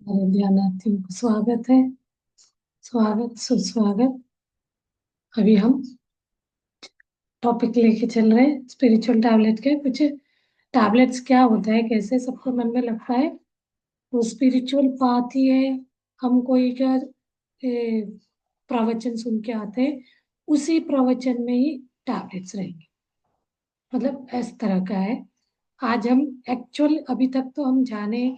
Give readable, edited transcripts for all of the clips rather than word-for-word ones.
हमारे ध्यानार्थियों को स्वागत है। स्वागत सुस्वागत। अभी हम टॉपिक लेके चल रहे हैं स्पिरिचुअल टैबलेट के। कुछ टैबलेट्स क्या होता है, कैसे सबको मन में लगता है वो स्पिरिचुअल पाथ ही है। हम कोई क्या प्रवचन सुन के आते हैं, उसी प्रवचन में ही टैबलेट्स रहेंगे, मतलब इस तरह का है। आज हम एक्चुअल, अभी तक तो हम जाने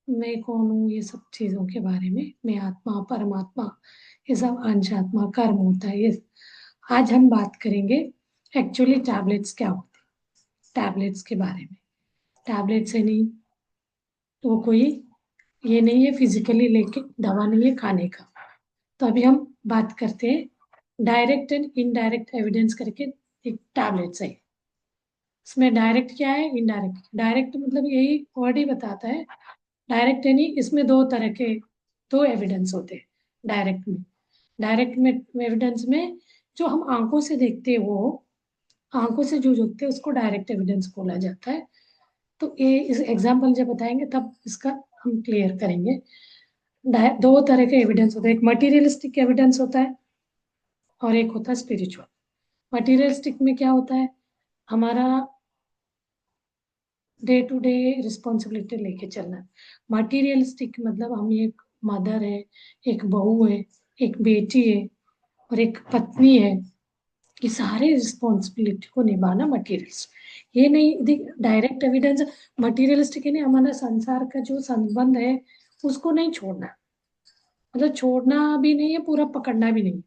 मैं कौन हूँ, ये सब चीजों के बारे में, मैं आत्मा परमात्मा, ये सब अंश आत्मा कर्म होता है ये। आज हम बात करेंगे एक्चुअली टैबलेट्स क्या होते हैं, टैबलेट्स के बारे में। टैबलेट्स है नहीं तो कोई ये नहीं है फिजिकली लेके दवा नहीं है खाने का। तो अभी हम बात करते हैं डायरेक्ट एंड इनडायरेक्ट एविडेंस करके। एक टैबलेट्स है, इसमें डायरेक्ट क्या है, इनडायरेक्ट। डायरेक्ट मतलब यही वर्ड ही बताता है। डायरेक्ट यानी इसमें दो तरह के, दो एविडेंस होते हैं डायरेक्ट में। डायरेक्ट में एविडेंस में जो हम आंखों से देखते हैं, वो आंखों से जो देखते हैं उसको डायरेक्ट एविडेंस बोला जाता है। तो ये इस एग्जाम्पल जब बताएंगे तब इसका हम क्लियर करेंगे। दो तरह के एविडेंस होते हैं, एक मटीरियलिस्टिक एविडेंस होता है और एक होता है स्पिरिचुअल। मटीरियलिस्टिक में क्या होता है, हमारा डे टू डे रिस्पॉन्सिबिलिटी लेके चलना है। मटीरियलिस्टिक मतलब हम एक मदर है, एक बहू है, एक बेटी है और एक पत्नी है, ये सारे रिस्पॉन्सिबिलिटी को निभाना मटीरियलिस्ट। ये नहीं डायरेक्ट एविडेंस। मटीरियलिस्टिक यानी हमारा संसार का जो संबंध है उसको नहीं छोड़ना, मतलब छोड़ना भी नहीं है, पूरा पकड़ना भी नहीं है।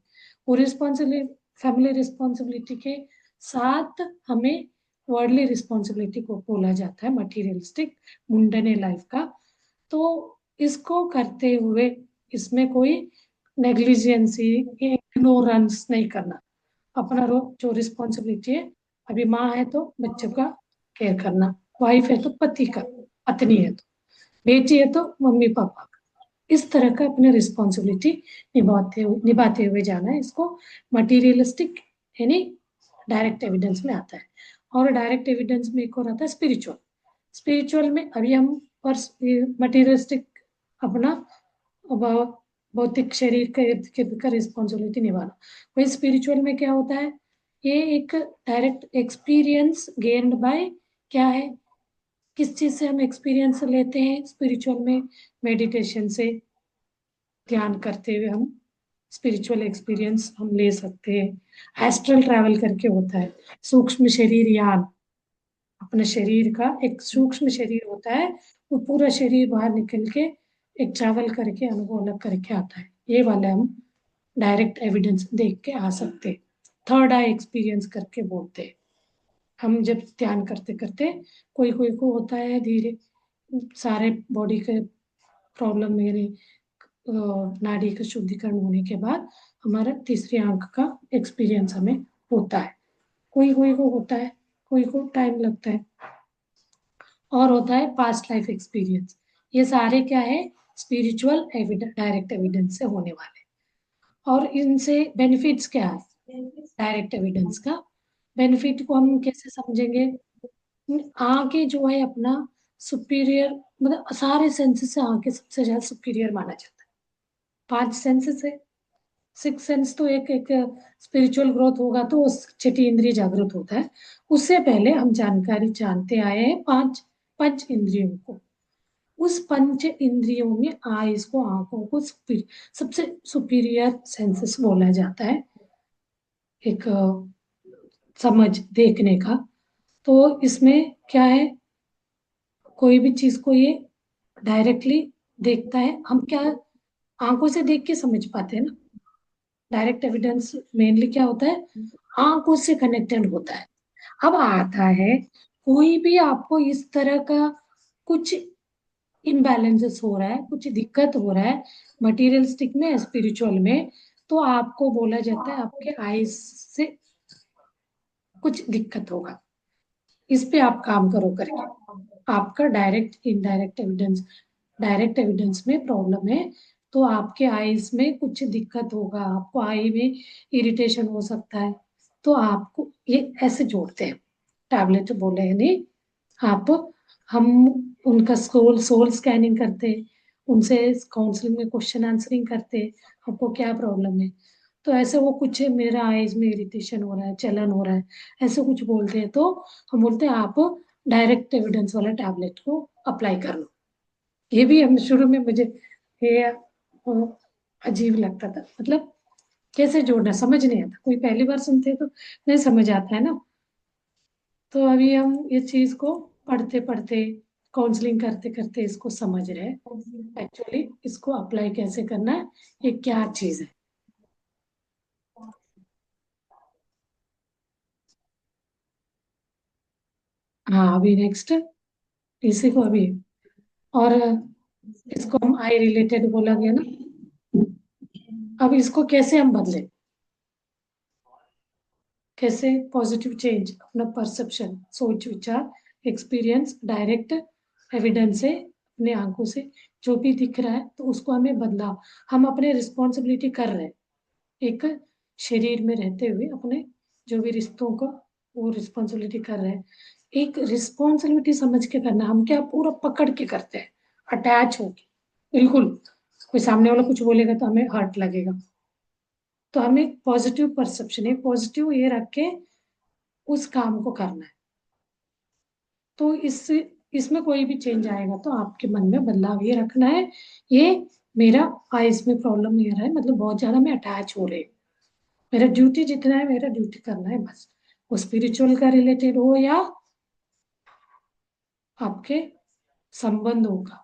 वो रिस्पॉन्सिबिलिटी, फैमिली रिस्पॉन्सिबिलिटी के साथ हमें वर्ल्डली रिस्पॉन्सिबिलिटी को बोला जाता है मटीरियलिस्टिक, मुंडने लाइफ का। तो इसको करते हुए इसमें कोई नेग्लिजेंसी, इग्नोरेंस नहीं करना। अपना जो रिस्पॉन्सिबिलिटी है, अभी माँ है तो बच्चों का केयर करना, वाइफ है तो पति का, पत्नी है तो, बेटी है तो मम्मी पापा, इस तरह का अपने रिस्पॉन्सिबिलिटी निभाते हुए जाना है। इसको मटीरियलिस्टिक यानी डायरेक्ट एविडेंस में आता है। और डायरेक्ट एविडेंस में एक और आता है स्पिरिचुअल। स्पिरिचुअल में अभी हम और मटीरियलिस्टिक अपना भौतिक शरीर का इर्द गिर्द का रिस्पॉन्सिबिलिटी निभाना। वही स्पिरिचुअल में क्या होता है, ये एक डायरेक्ट एक्सपीरियंस गेन्ड बाय, क्या है, किस चीज से हम एक्सपीरियंस लेते हैं स्पिरिचुअल में, मेडिटेशन से, ध्यान करते हुए हम स्पिरिचुअल एक्सपीरियंस हम ले सकते हैं। एस्ट्रल ट्रैवल करके होता है, सूक्ष्म शरीर यान। अपने शरीर का एक सूक्ष्म शरीर होता है, वो पूरा शरीर बाहर निकल के एक ट्रैवल करके अनुभव अलग करके आता है। ये वाले हम डायरेक्ट एविडेंस देख के आ सकते हैं। थर्ड आई एक्सपीरियंस करके बोलते हैं। हम जब ध्यान करते करते कोई कोई को होता है धीरे, सारे बॉडी के प्रॉब्लम मेरे नाड़ी का शुद्धिकरण होने के बाद हमारा तीसरी आंख का एक्सपीरियंस हमें होता है। कोई कोई को होता है, कोई को टाइम लगता है। और होता है पास्ट लाइफ एक्सपीरियंस। ये सारे क्या है, स्पिरिचुअल डायरेक्ट एविडेंस से होने वाले। और इनसे बेनिफिट्स क्या है डायरेक्ट एविडेंस का, बेनिफिट को हम कैसे समझेंगे। आगे जो है अपना सुपीरियर, मतलब सारे सेंसेस से आगे सबसे ज्यादा सुपीरियर माना जाता है। पांच सेंसेस है, सिक्स सेंस तो एक एक स्पिरिचुअल ग्रोथ होगा तो उस छठी इंद्रिय जागृत होता है। उससे पहले हम जानकारी जानते आए हैं पांच पंच इंद्रियों को। उस पंच इंद्रियों में आईज को, आंखों को सबसे सुपीरियर सेंसेस बोला जाता है, एक समझ देखने का। तो इसमें क्या है, कोई भी चीज को ये डायरेक्टली देखता है, हम क्या आंखों से देख के समझ पाते हैं ना। डायरेक्ट एविडेंस मेनली क्या होता है, आंखों से कनेक्टेड होता है। अब आता है कोई भी आपको इस तरह का कुछ इम्बैलेंसेस हो रहा है, कुछ दिक्कत हो रहा है मटेरियलिस्टिक में स्पिरिचुअल में, तो आपको बोला जाता है आपके आईज से कुछ दिक्कत होगा, इस पे आप काम करो करके। आपका direct indirect evidence, direct evidence में प्रॉब्लम है तो आपके आईज में कुछ दिक्कत होगा, आपको आई में इरिटेशन हो सकता है, तो आपको ये ऐसे जोड़ते हैं। टैबलेट बोले नहीं आप, हम उनका सोल सोल स्कैनिंग करते हैं, उनसे काउंसलिंग में क्वेश्चन आंसरिंग करते हैं, आपको क्या प्रॉब्लम है। तो ऐसे वो कुछ मेरा आईज में इरिटेशन हो रहा है, चलन हो रहा है, ऐसे कुछ बोलते हैं, तो हम बोलते हैं आप डायरेक्ट एविडेंस वाला टैबलेट को अप्लाई कर लो। ये भी हम शुरू में मुझे ये अजीब लगता था, मतलब कैसे जोड़ना समझ नहीं आता, कोई पहली बार सुनते तो नहीं समझ आता है ना। तो अभी हम ये चीज को पढ़ते पढ़ते काउंसलिंग करते करते इसको समझ रहे हैं एक्चुअली इसको अप्लाई कैसे करना है, ये क्या चीज है। हाँ अभी नेक्स्ट इसी को अभी, और इसको हम आई रिलेटेड बोला गया ना। अब इसको कैसे हम बदले, कैसे पॉजिटिव चेंज अपना परसेप्शन, सोच विचार, एक्सपीरियंस, डायरेक्ट एविडेंस से अपने आंखों से जो भी दिख रहा है तो उसको हमें बदलाव, हम अपने रिस्पॉन्सिबिलिटी कर रहे हैं एक शरीर में रहते हुए अपने जो भी रिश्तों को वो रिस्पॉन्सिबिलिटी कर रहे हैं। एक रिस्पॉन्सिबिलिटी समझ के करना, हम क्या पूरा पकड़ के करते हैं अटैच होके, बिल्कुल कोई सामने वाला कुछ बोलेगा तो हमें हर्ट लगेगा। तो हमें पॉजिटिव परसेप्शन है, पॉजिटिव ये रख के उस काम को करना है। तो इससे इसमें कोई भी चेंज आएगा तो आपके मन में बदलाव ये रखना है, ये मेरा आइज में प्रॉब्लम ये रहा है, मतलब बहुत ज्यादा मैं अटैच हो रही हूँ, मेरा ड्यूटी जितना है मेरा ड्यूटी करना है बस। वो स्पिरिचुअल का रिलेटेड हो या आपके संबंधों का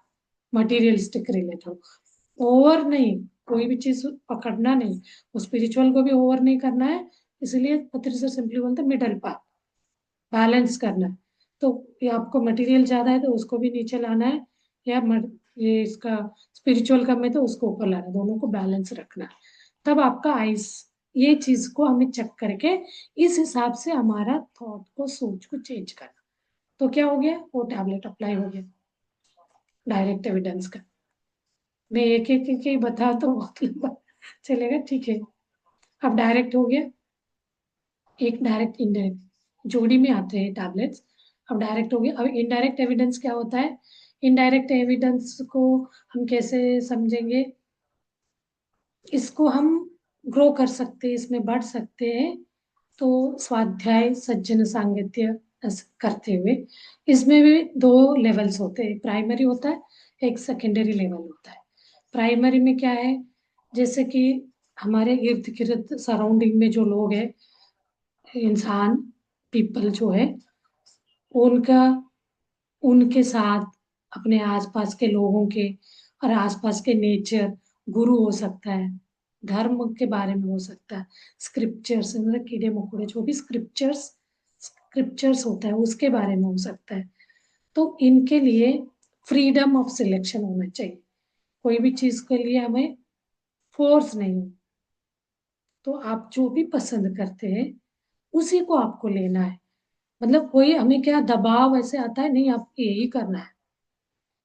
मटेरियलिस्टिक रिलेटेड हो, ओवर नहीं, कोई भी चीज पकड़ना नहीं, वो स्पिरिचुअल को भी ओवर नहीं करना है। इसलिए पत्री सर सिंपली बोलते मिडल पाथ, बैलेंस करना है। तो ये आपको मटेरियल ज्यादा है तो उसको भी नीचे लाना है, या ये इसका स्पिरिचुअल कम है तो उसको ऊपर लाना है, दोनों को बैलेंस रखना है। तब आपका आइस, ये चीज को हमें चेक करके इस हिसाब से हमारा थॉट को सोच को चेंज करना, तो क्या हो गया, वो टैबलेट अप्लाई हो गया डायरेक्ट एविडेंस का। मैं एक एक एक ही बता तो बहुत लंबा चलेगा, ठीक है। अब डायरेक्ट हो गया, एक डायरेक्ट इनडायरेक्ट जोड़ी में आते हैं टैबलेट्स। अब डायरेक्ट हो गया, अब इनडायरेक्ट एविडेंस क्या होता है। इनडायरेक्ट एविडेंस को हम कैसे समझेंगे, इसको हम ग्रो कर सकते हैं, इसमें बढ़ सकते हैं। तो स्वाध्याय सज्जन सांगत्य करते हुए, इसमें भी दो लेवल्स होते हैं, प्राइमरी होता है, एक सेकेंडरी लेवल होता है। प्राइमरी में क्या है, जैसे कि हमारे इर्द गिर्द सराउंडिंग में जो लोग हैं, इंसान, पीपल जो है, उनका, उनके साथ अपने आसपास के लोगों के और आसपास के नेचर, गुरु हो सकता है, धर्म के बारे में हो सकता है, स्क्रिप्चर्स मतलब कीड़े मकोड़े जो भी स्क्रिप्चर्स स्क्रिप्चर्स होता है उसके बारे में हो सकता है। तो इनके लिए फ्रीडम ऑफ सिलेक्शन होना चाहिए, कोई भी चीज के लिए हमें फोर्स नहीं हो। तो आप जो भी पसंद करते हैं उसी को आपको लेना है, मतलब कोई हमें क्या दबाव ऐसे आता है, नहीं आपको यही करना है।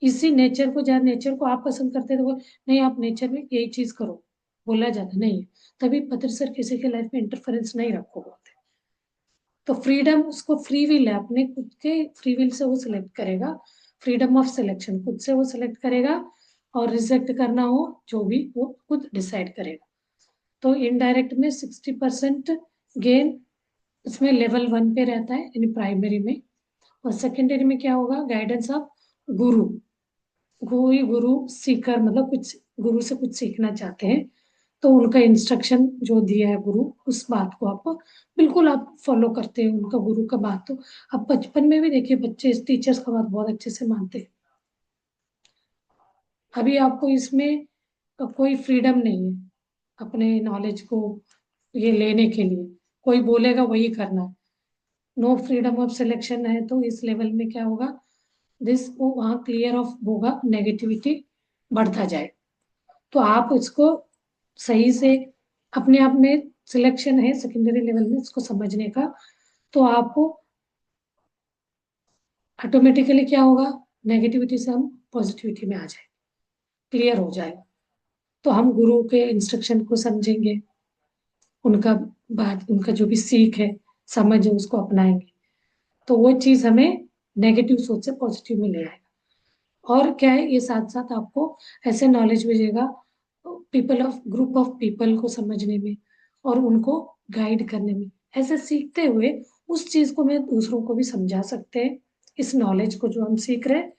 इसी नेचर को, जहाँ नेचर को आप पसंद करते थे वो, नहीं आप नेचर में यही चीज करो, बोला जाता नहीं है। तभी पत्र सर किसी के लाइफ में इंटरफेरेंस नहीं रखो बोलते। तो फ्रीडम, उसको फ्री विल है, अपने खुद के फ्री विल से वो सिलेक्ट करेगा, फ्रीडम ऑफ सिलेक्शन खुद से वो सिलेक्ट करेगा, और रिजेक्ट करना हो जो भी वो खुद डिसाइड करेगा। तो इनडायरेक्ट में 60% गेन इसमें लेवल 1 पे रहता है यानी प्राइमरी में। और सेकेंडरी में क्या होगा, गाइडेंस ऑफ गुरु, कोई गुरु सीकर मतलब कुछ गुरु से कुछ सीखना चाहते हैं तो उनका इंस्ट्रक्शन जो दिया है गुरु, उस बात को आप बिल्कुल आप फॉलो करते हैं, उनका गुरु का बात। तो अब बचपन में भी देखिए बच्चे इस टीचर्स का बात बहुत अच्छे से मानते हैं। अभी आपको इसमें कोई फ्रीडम नहीं है अपने नॉलेज को ये लेने के लिए, कोई बोलेगा वही करना है, नो फ्रीडम ऑफ सिलेक्शन है। तो इस लेवल में क्या होगा, दिस वो वहाँ क्लियर ऑफ होगा, नेगेटिविटी बढ़ता जाए। तो आप इसको सही से अपने आप में सिलेक्शन है सेकेंडरी लेवल में इसको समझने का, तो आपको ऑटोमेटिकली क्या होगा, नेगेटिविटी से हम पॉजिटिविटी में आ जाए, क्लियर हो जाएगा। तो हम गुरु के इंस्ट्रक्शन को समझेंगे, उनका बात, उनका जो भी सीख है, समझ है, उसको अपनाएंगे, तो वो चीज हमें नेगेटिव सोच से पॉजिटिव में ले आएगा। और क्या है, ये साथ साथ आपको ऐसे नॉलेज मिलेगा ग्रुप ऑफ पीपल को समझने में और उनको गाइड करने में। ऐसे सीखते हुए उस चीज को मैं दूसरों को भी समझा सकते हैं। इस नॉलेज को जो हम सीख रहे हैं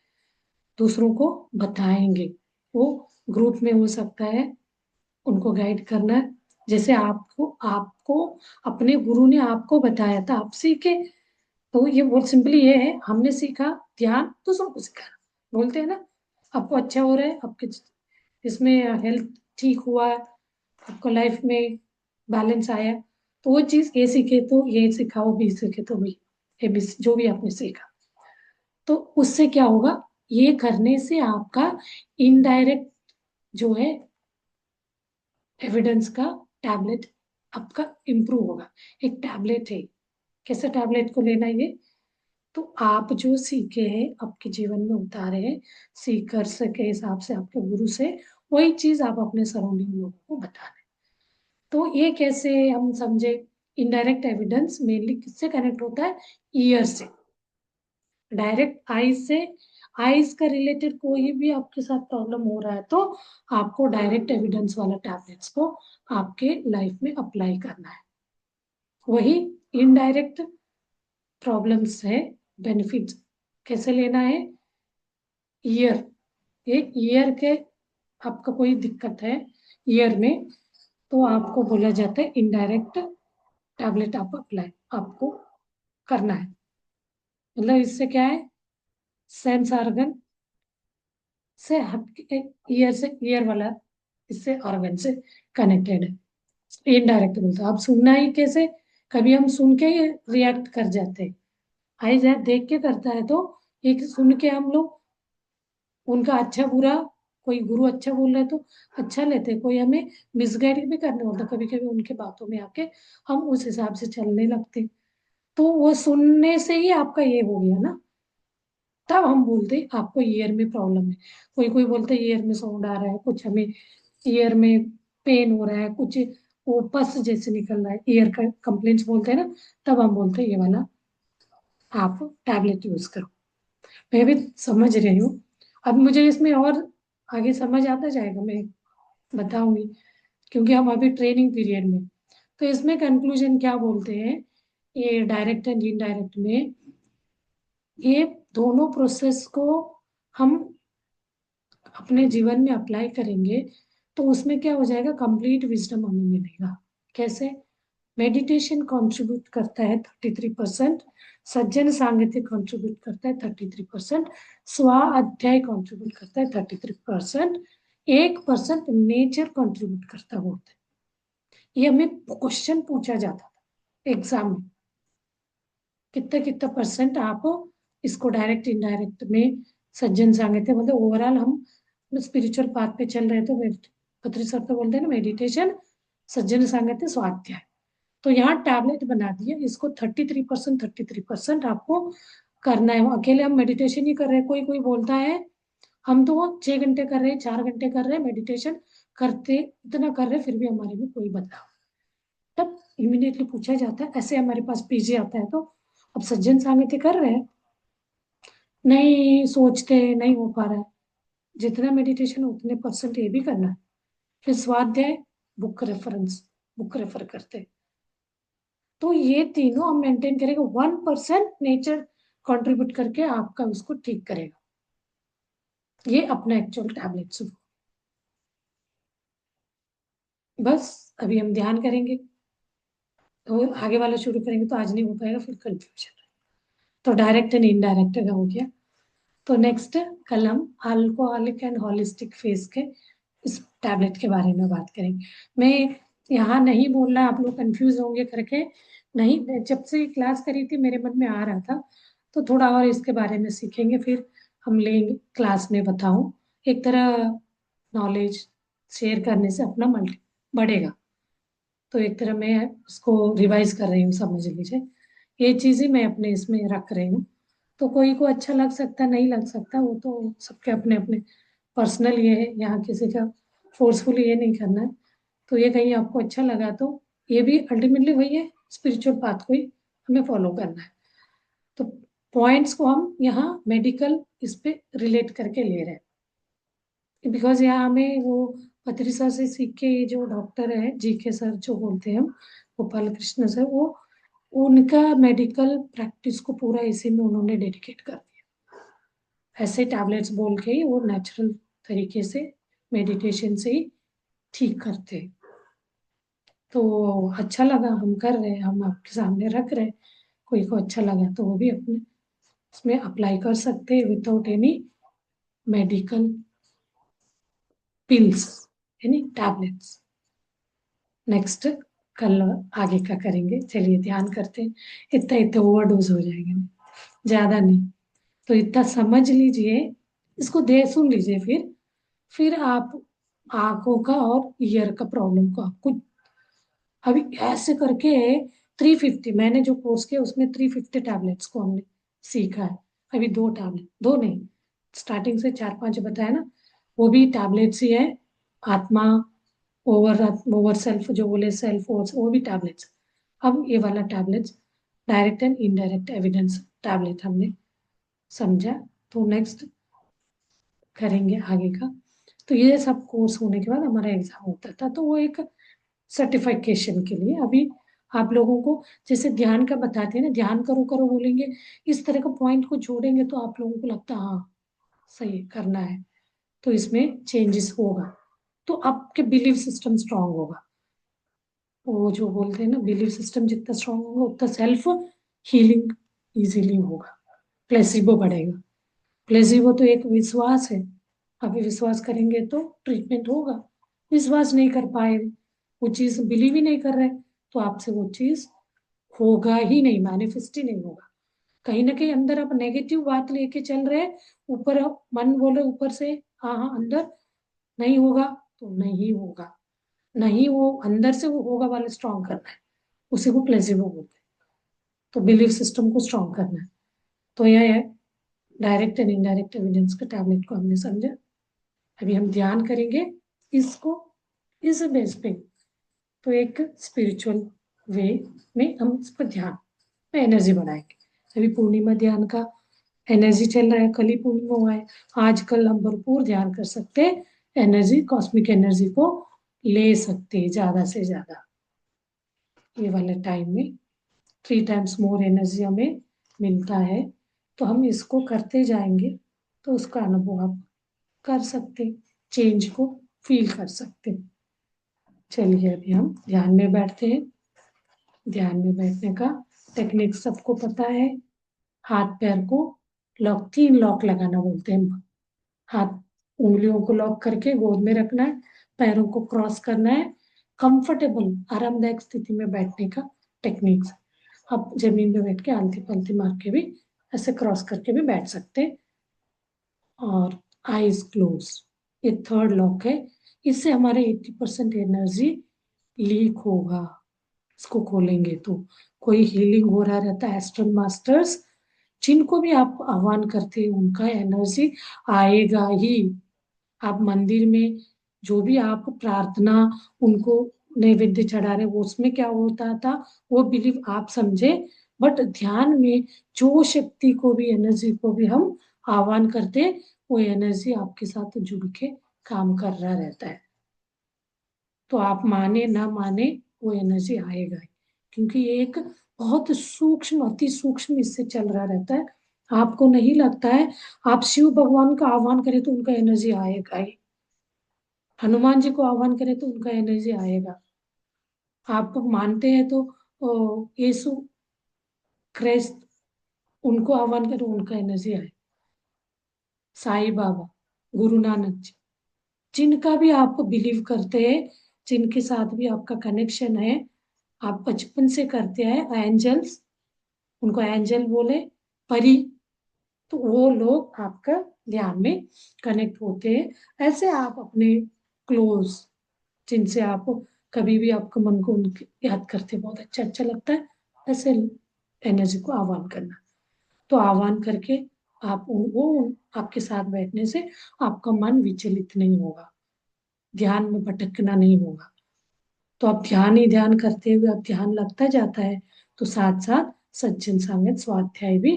दूसरों को बताएंगे। वो ग्रुप में हो सकता है, उनको गाइड करना है। जैसे आपको आपको अपने गुरु ने आपको बताया था, आप सीखे। तो ये बहुत सिंपली ये है, हमने सीखा ध्यान, दूसरों को सिखाना। बोलते हैं ना, आपको अच्छा हो रहा है, आपके इसमें हेल्थ ठीक हुआ, आपको लाइफ में बैलेंस आया, तो वो चीज ए सीखे तो ये सिखाओ, बी सीखे तो बी, ए बी जो भी आपने सीखा। तो उससे क्या होगा, ये करने से आपका इनडायरेक्ट जो है एविडेंस का टैबलेट आपका इम्प्रूव होगा। एक टैबलेट है, कैसे टैबलेट को लेना है ये, तो आप जो सीखे हैं आपके जीवन में उतारे हैं, सीख कर सके हिसाब से आपके गुरु से, वही चीज आप अपने सराउंडिंग लोगों को बता रहे हैं। तो ये कैसे हम समझे, इनडायरेक्ट एविडेंस मेनली किससे कनेक्ट होता है, ईयर से। डायरेक्ट आईज से, आईज का रिलेटेड कोई भी आपके साथ प्रॉब्लम हो रहा है तो आपको डायरेक्ट एविडेंस वाला टैबलेट्स को आपके लाइफ में अप्लाई करना है। वही इनडायरेक्ट प्रॉब्लम्स है, बेनिफिट्स कैसे लेना है, ईयर, एक ईयर के आपका कोई दिक्कत है ईयर में, तो आपको बोला जाता है इनडायरेक्ट टैबलेट आप अप्लाई आपको करना है। मतलब इससे क्या है, सेंस ऑर्गन से हट, ईयर से, ईयर वाला इससे ऑर्गन से कनेक्टेड है। इनडायरेक्ट बोलते हैं, आप सुनना ही कैसे, कभी हम सुन के ही रिएक्ट कर जाते हैं। आई जाए देख के करता है तो एक सुन के हम लोग उनका अच्छा बुरा, कोई गुरु अच्छा बोल रहा है तो अच्छा लेते हैं, कोई हमें मिसगाइड भी करने होता, कभी कभी उनके बातों में आके हम उस हिसाब से चलने लगते हैं। तो वो सुनने से ही आपका ये हो गया ना, तब हम बोलते हैं आपको ईयर में प्रॉब्लम है। कोई कोई बोलते हैं ईयर में साउंड आ रहा है, कुछ हमें ईयर में पेन हो रहा है, कुछ वो पस जैसे निकल रहा है, ईयर का कंप्लेंट्स बोलते हैं ना, तब हम बोलते हैं ये वाला आप टैबलेट यूज करो। मैं भी समझ रही हूँ, अब मुझे इसमें और आगे समझ आता जाएगा, मैं बताऊंगी, क्योंकि हम अभी ट्रेनिंग पीरियड में। तो इसमें कंक्लूजन क्या बोलते हैं, ये डायरेक्ट एंड इनडायरेक्ट में, ये दोनों प्रोसेस को हम अपने जीवन में अप्लाई करेंगे तो उसमें क्या हो जाएगा, कंप्लीट विजडम हमें मिलेगा। कैसे, मेडिटेशन कंट्रीब्यूट करता है 33%, सज्जन सांगत्य कंट्रीब्यूट करता है 33%, स्वाध्याय कंट्रीब्यूट करता है 33%, 1% नेचर कंट्रीब्यूट करता होता है। ये हमें क्वेश्चन पूछा जाता था एग्जाम में, कितना कितना परसेंट आप इसको डायरेक्ट इनडायरेक्ट में, सज्जन सांगत्य मतलब ओवरऑल हम स्पिरिचुअल पाथ पे चल रहे तो खत्री सर तो बोलते हैं ना, मेडिटेशन, सज्जन सांगत्य, स्वाध्याय। तो यहाँ टैबलेट बना दिया इसको 33%, 33% आपको करना है। अकेले हम मेडिटेशन ही कर रहे हैं, कोई कोई बोलता है हम तो 6 घंटे कर रहे हैं, 4 घंटे कर रहे हैं मेडिटेशन, करते इतना कर रहे हैं फिर भी हमारे में कोई बदलाव, तब इमीडिएटली पूछा जाता है। ऐसे हमारे पास पीजी आता है तो अब सज्जन सांगत्य कर रहे हैं, नहीं सोचते नहीं हो पा रहा है, जितना मेडिटेशन उतने परसेंट ये भी करना है। फिर स्वाध्याय, बुक रेफरेंस, बुक रेफर करते हैं। तो ये तीनों हम मेंटेन करेंगे, 1% नेचर कंट्रीब्यूट करके आपका उसको ठीक करेगा। ये अपना एक्चुअल टैबलेट्स, बस अभी हम ध्यान करेंगे, तो आगे वाला शुरू करेंगे तो आज नहीं हो पाएगा, फिर कंफ्यूजन। तो डायरेक्ट एंड इनडायरेक्ट का हो गया। तो नेक्स्ट कल हम अल्कोहलिक एंड होलिस्टिक फेस के इस टैबलेट के बारे में बात करेंगे। मैं यहाँ नहीं बोल रहा, आप लोग कंफ्यूज होंगे करके नहीं, मैं जब से क्लास करी थी मेरे मन में आ रहा था, तो थोड़ा और इसके बारे में सीखेंगे, फिर हम लेंगे क्लास में बताऊं। एक तरह नॉलेज शेयर करने से अपना मल्टी बढ़ेगा, तो एक तरह मैं उसको रिवाइज कर रही हूँ, समझ लीजिए। ये चीजें मैं अपने इसमें रख रही हूँ। तो कोई को अच्छा लग सकता नहीं लग सकता, वो तो सबके अपने अपने पर्सनल ये है, यहाँ किसी का फोर्सफुली ये नहीं करना है। तो ये कहीं आपको अच्छा लगा तो ये भी अल्टीमेटली वही है, स्पिरिचुअल पाथ को ही हमें फॉलो करना है। तो पॉइंट्स को हम यहाँ मेडिकल इस पे रिलेट करके ले रहे हैं, बिकॉज यहाँ हमें वो पत्री सर से सीख के ये जो डॉक्टर है जीके सर जो बोलते हैं हम, गोपाल कृष्ण सर, वो उनका मेडिकल प्रैक्टिस को पूरा इसी में उन्होंने डेडिकेट कर दिया। ऐसे टैबलेट्स बोल के ही वो नेचुरल तरीके से मेडिटेशन से ही ठीक करते हैं। तो अच्छा लगा, हम कर रहे हैं, हम आपके सामने रख रहे हैं। कोई को अच्छा लगा तो वो भी अपने इसमें अप्लाई कर सकते हैं विदाउट एनी मेडिकल पिल्स, यानी टैबलेट्स। नेक्स्ट कल आगे का करेंगे। चलिए ध्यान करते हैं। इतना इतना ओवरडोज हो जाएगा, ज्यादा नहीं। तो इतना समझ लीजिए, इसको दे सुन लीजिए। फिर आप आंखों का और ईयर का प्रॉब्लम को आपको अभी ऐसे करके 350, मैंने जो कोर्स किया उसमें 350 टैबलेट्स को हमने सीखा है। अभी 2 टैबलेट, दो नहीं, स्टार्टिंग से 4-5 बताया ना, वो भी टैबलेट्स ही है। आत्मा, ओवर ओवर सेल्फ जो बोले, सेल्फ वो भी टैबलेट्स। अब ये वाला tablets direct and indirect evidence tablet हमने समझा। तो नेक्स्ट करेंगे आगे का। तो ये सब कोर्स होने के बाद हमारा एग्जाम होता था, तो वो एक सर्टिफिकेशन के लिए। अभी आप लोगों को जैसे ध्यान का बताते हैं ना, ध्यान करो करो बोलेंगे, इस तरह का पॉइंट को जोड़ेंगे तो आप लोगों को लगता है हाँ सही करना है, तो इसमें चेंजेस होगा, तो आपके बिलीफ सिस्टम स्ट्रांग होगा। वो जो बोलते हैं ना, बिलीफ सिस्टम जितना स्ट्रांग होगा उतना सेल्फ हीलिंग इजीली होगा, प्लेसिबो बढ़ेगा। प्लेसिबो तो एक विश्वास है, अभी विश्वास करेंगे तो ट्रीटमेंट होगा। विश्वास नहीं कर पाए, वो चीज बिलीव ही नहीं कर रहे, तो आपसे वो चीज होगा ही नहीं, मैनिफेस्ट ही नहीं होगा। कहीं ना कहीं अंदर आप नेगेटिव बात लेके चल रहे हैं, ऊपर आप मन बोले ऊपर से हाँ हाँ, अंदर नहीं होगा तो नहीं होगा। नहीं, वो अंदर से वो होगा वाले स्ट्रांग करना है, उसी को प्लेसिबो बोलते हैं। तो बिलीफ सिस्टम को स्ट्रांग करना है। तो यह है डायरेक्ट एंड इनडायरेक्ट एविडेंस का टैबलेट को हमने समझा। अभी हम ध्यान करेंगे इसको, इस बेस पे। तो एक स्पिरिचुअल वे में हम इस पर ध्यान में एनर्जी बढ़ाएंगे। अभी पूर्णिमा ध्यान का एनर्जी चल रहा है, कल ही पूर्णिमा हुआ है। आजकल हम भरपूर ध्यान कर सकते हैं, एनर्जी, कॉस्मिक एनर्जी को ले सकते हैं ज्यादा से ज्यादा। ये वाले टाइम में 3 टाइम्स मोर एनर्जी हमें मिलता है, तो हम इसको करते जाएंगे तो उसका अनुभव आप कर सकते, चेंज को फील कर सकते। चलिए अभी हम ध्यान में बैठते हैं। ध्यान में बैठने का टेक्निक सबको पता है। हाथ पैर को लॉक, 3 लॉक लगाना बोलते हैं हम। हाथ उंगलियों को लॉक करके गोद में रखना है, पैरों को क्रॉस करना है, कंफर्टेबल आरामदायक स्थिति में बैठने का टेक्निक्स। आप जमीन पे बैठ के आलती पलती मार के भी ऐसे क्रॉस करके भी बैठ सकते हैं। और आईज क्लोज, ये 3rd लॉक है। इससे हमारे 80% एनर्जी लीक होगा। इसको खोलेंगे तो कोई हीलिंग हो रहा रहता है, एस्ट्रल मास्टर्स जिनको भी आप आह्वान करते हैं उनका एनर्जी आएगा ही। आप मंदिर में जो भी आप प्रार्थना उनको नैवेद्य चढ़ा रहे वो उसमें क्या होता था वो बिलीव आप समझे, बट ध्यान में जो शक्ति को भी एनर्जी को भी हम आह्वान करते, वो एनर्जी आपके साथ जुड़ के काम कर रहा रहता है। तो आप माने ना माने वो एनर्जी आएगा ही, क्योंकि ये एक बहुत सूक्ष्म, अति सूक्ष्म इससे चल रहा रहता है। आपको नहीं लगता है, आप शिव भगवान का आह्वान करें तो उनका एनर्जी आएगा ही, हनुमान जी को आह्वान करें तो उनका एनर्जी आएगा। आप मानते हैं तो यीशु क्राइस्ट, उनको आह्वान करें उनका एनर्जी आए, साईं बाबा, गुरु नानक जी, जिनका भी आप बिलीव करते हैं, जिनके साथ भी आपका कनेक्शन है, आप बचपन से करते हैं, एंजल्स, उनको एंजल बोले, परी, तो वो लोग आपका ध्यान में कनेक्ट होते हैं। ऐसे आप अपने क्लोज, जिनसे आप कभी भी आपको मन को उनके याद करते बहुत अच्छा अच्छा लगता है, ऐसे एनर्जी को आह्वान करना। तो आह्वान करके आप वो आपके साथ बैठने से आपका मन विचलित नहीं होगा, ध्यान में भटकना नहीं होगा। तो आप ध्यान ही ध्यान करते हुए आप ध्यान लगता जाता है, तो साथ साथ सज्जन संगत स्वाध्याय भी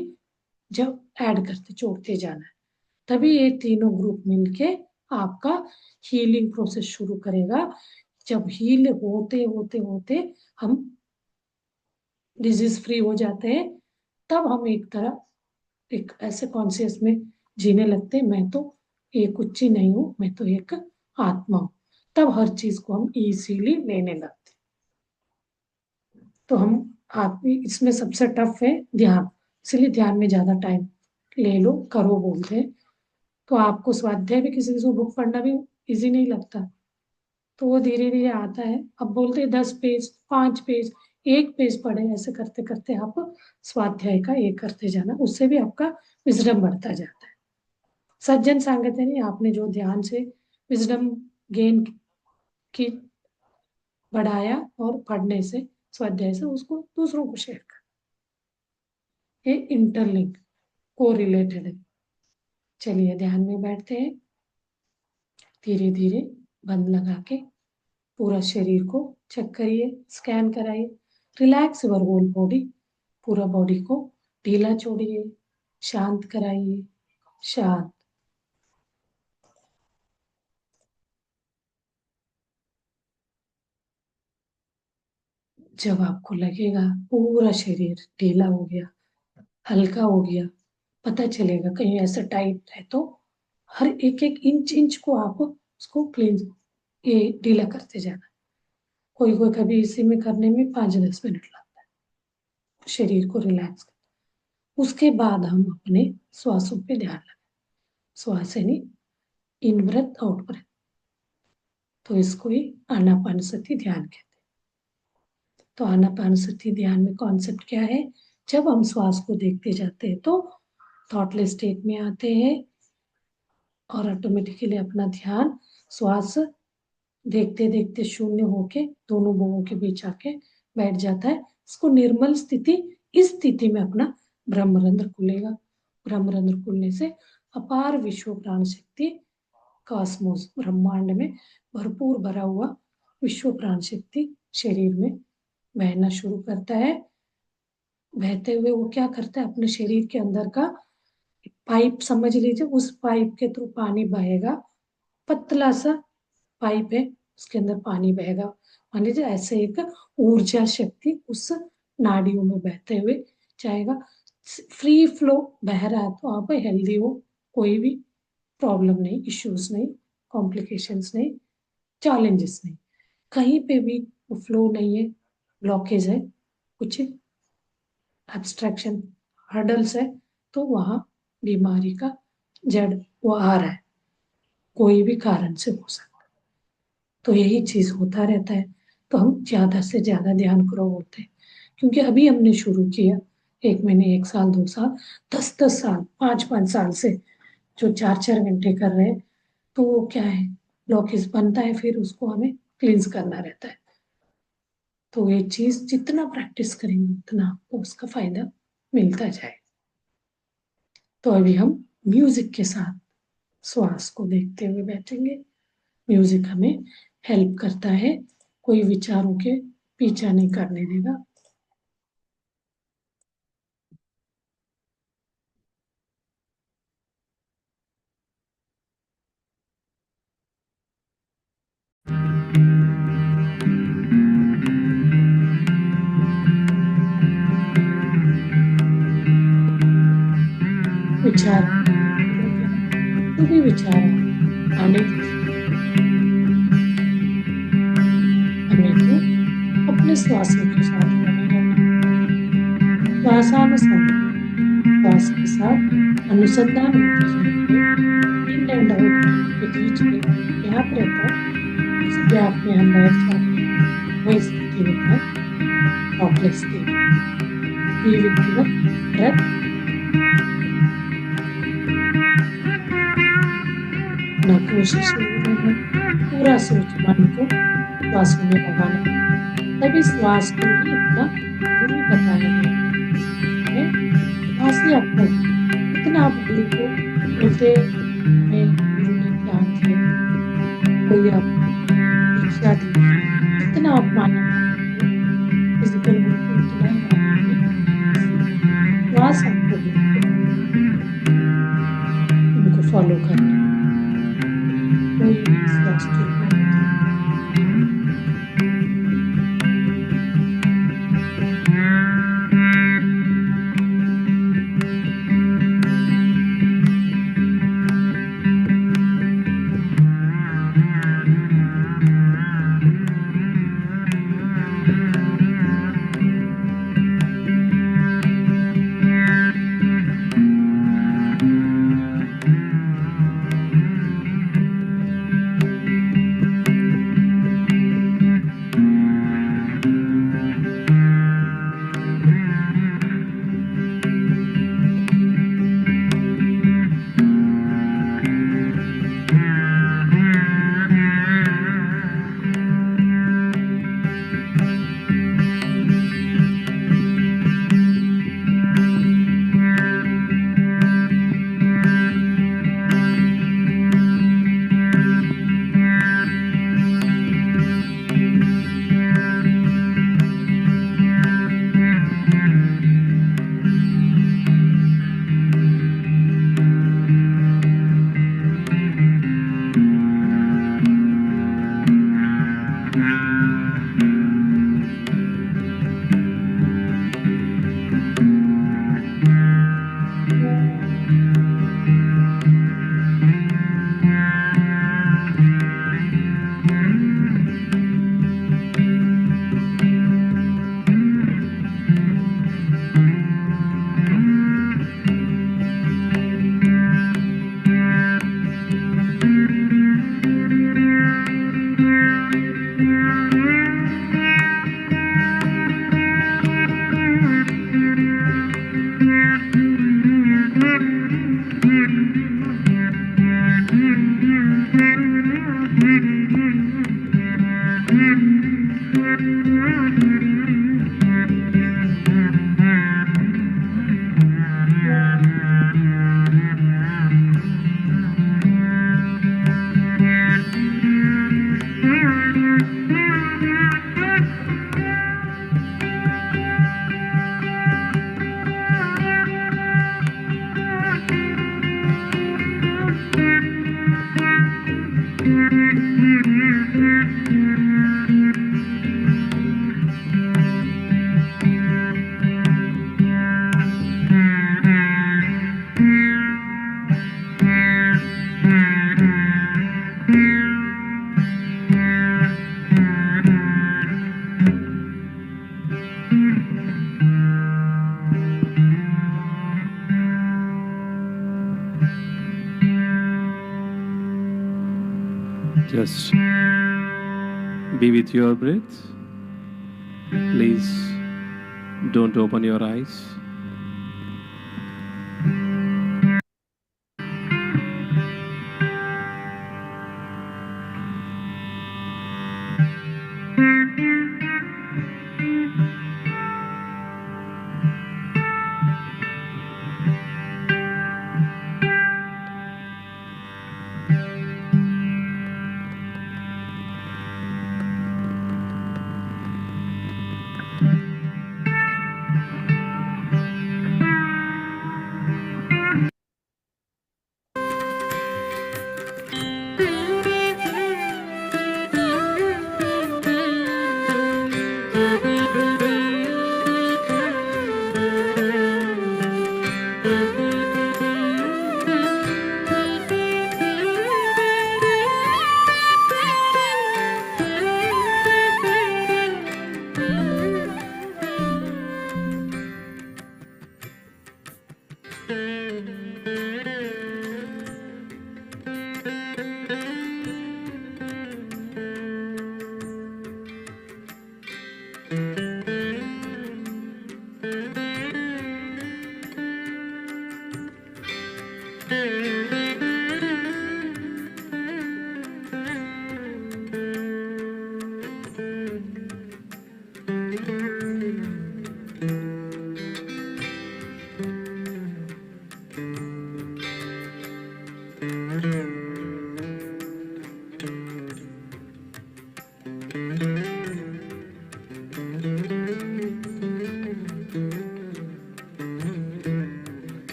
जब ऐड करते जोड़ते जाना है, तभी ये तीनों ग्रुप मिलके आपका हीलिंग प्रोसेस शुरू करेगा। जब हील होते होते होते हम डिजीज फ्री हो जाते हैं, तब हम एक ऐसे कॉन्शियस में जीने लगते हैं, मैं तो एक कुछ ही नहीं हूँ, मैं तो एक आत्मा हूँ। तब हर चीज को हम इजीली लेने लगते हैं। तो हम आप इसमें सबसे टफ है ध्यान, इसलिए ध्यान में ज्यादा टाइम ले लो, करो बोलते हैं। तो आपको स्वाध्याय भी किसी किसी को बुक पढ़ना भी इजी नहीं लगता, तो वो धीरे धीरे आता है। अब बोलते हैं 10 पेज, 5 पेज, 1 पेज पढ़े, ऐसे करते करते आप स्वाध्याय का ये करते जाना, उससे भी आपका विजडम बढ़ता जाता है। सज्जन सांगते नहीं, आपने जो ध्यान से विजडम गेन की बढ़ाया और पढ़ने से, स्वाध्याय से, उसको दूसरों को शेयर कर, ये इंटरलिंक को रिलेटेड है। चलिए ध्यान में बैठते हैं, धीरे धीरे बंद लगा के पूरा शरीर को चेक करिए, स्कैन कराइए, रिलैक्स योर होल बॉडी, पूरा बॉडी को ढीला छोड़िए, शांत कराइए, शांत। जब आपको लगेगा पूरा शरीर ढीला हो गया, हल्का हो गया, पता चलेगा कहीं ऐसा टाइट है तो हर एक एक इंच इंच को आप उसको क्लीन, ये ढीला करते जाना। कोई कोई कभी इसी में करने में 5-10 मिनट लगता है शरीर को रिलैक्स कर। उसके बाद हम अपने श्वासों पे ध्यान लगाए, श्वास यानी इन ब्रेथ आउट ब्रेथ, तो इसको ही आनापानसति ध्यान कहते हैं। तो आनापानसति ध्यान में कॉन्सेप्ट क्या है, जब हम श्वास को देखते जाते हैं तो थॉटलेस स्टेट में आते हैं और ऑटोमेटिकली अपना ध्यान श्वास देखते देखते शून्य होके दोनों भुवों के बीच आके बैठ जाता है। इसको निर्मल स्थिति, इस स्थिति में अपना ब्रह्मरंध्र खुलेगा। ब्रह्मरंध्र खुलने से अपार विश्व प्राण शक्ति, कॉस्मोस ब्रह्मांड में भरपूर भरा हुआ विश्व प्राण शक्ति शरीर में बहना शुरू करता है। बहते हुए वो क्या करता है, अपने शरीर के अंदर का पाइप समझ लीजिए, उस पाइप के थ्रू पानी बहेगा, पतला सा पाइप है, उसके अंदर पानी बहेगा। मान लीजिए ऐसे एक ऊर्जा शक्ति उस नाड़ियों में बहते हुए जाएगा। फ्री फ्लो बह रहा है तो आप हेल्दी हो, कोई भी प्रॉब्लम नहीं, इश्यूज नहीं, कॉम्प्लिकेशंस नहीं, चैलेंजेस नहीं, कहीं पे भी फ्लो नहीं है, ब्लॉकेज है, कुछ एब्स्ट्रैक्शन हर्डल्स है, तो वहां बीमारी का जड़ वो आ रहा है, कोई भी कारण से हो सकता है। तो यही चीज होता रहता है। तो हम ज्यादा से ज्यादा ध्यान करो बोलते हैं, क्योंकि अभी हमने शुरू किया, 1 महीने, 1 साल, 2 साल, 10-10 साल, 5-5 साल से जो 4-4 घंटे कर रहे हैं, तो वो क्या है, ब्लॉकेज बनता है, फिर उसको हमें क्लींस करना रहता है। तो ये चीज जितना प्रैक्टिस करेंगे उतना आपको उसका फायदा मिलता जाए। तो अभी हम म्यूजिक के साथ श्वास को देखते हुए बैठेंगे। म्यूजिक हमें हेल्प करता है, कोई विचारों के पीछा नहीं करने देगा। विचार जो भी विचार आने हमें तो अपने श्वासों के साथ बने रहना, श्वासानुसार श्वास के साथ अनुसंधान होते जाएंगे। इन एंड आउट के बीच में गैप रहता है, इस गैप में हम बैठ जाते हैं, वही स्थिति होता है thoughtless state. Be with your breath, ना कोशिश नहीं रहना, पूरा सोच मन को श्वासों में लगाना, तभी श्वास को ही अपना गुरु बताया गया है। श्वास ही आपका इतना आप गुरु को बोलते में गुरु ने ज्ञान दिया, कोई आपको दीक्षा दी, जितना आप माना फिजिकल गुरु को उतना ही मानेंगे। श्वास आपको गुरु That's treatment. Just be with your breath. Please don't open your eyes.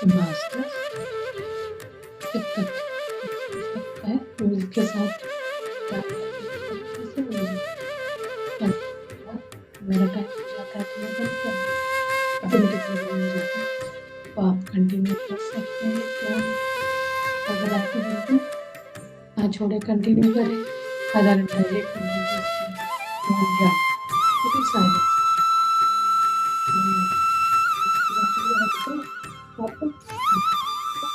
बस बस जब तक लगता है म्यूजिक के साथ प्यार करने की तरीके से म्यूजिक बंद करने के बाद मेरा टाइम हो जाता है तो मैं बंद कर देती हूँ, ऑटोमेटिकली बंद हो जाता है। तो आप कंटिन्यू कर सकते हैं ध्यान, अगर आपको बिल्कुल ना छोड़े कंटिन्यू करें, आधा घंटा 1 घंटा 10 मिनट ध्यान ध्यान तो फिर साइलेंस नहीं आता। इसके बाद फिर हटके वापस ध्यान करते हैं।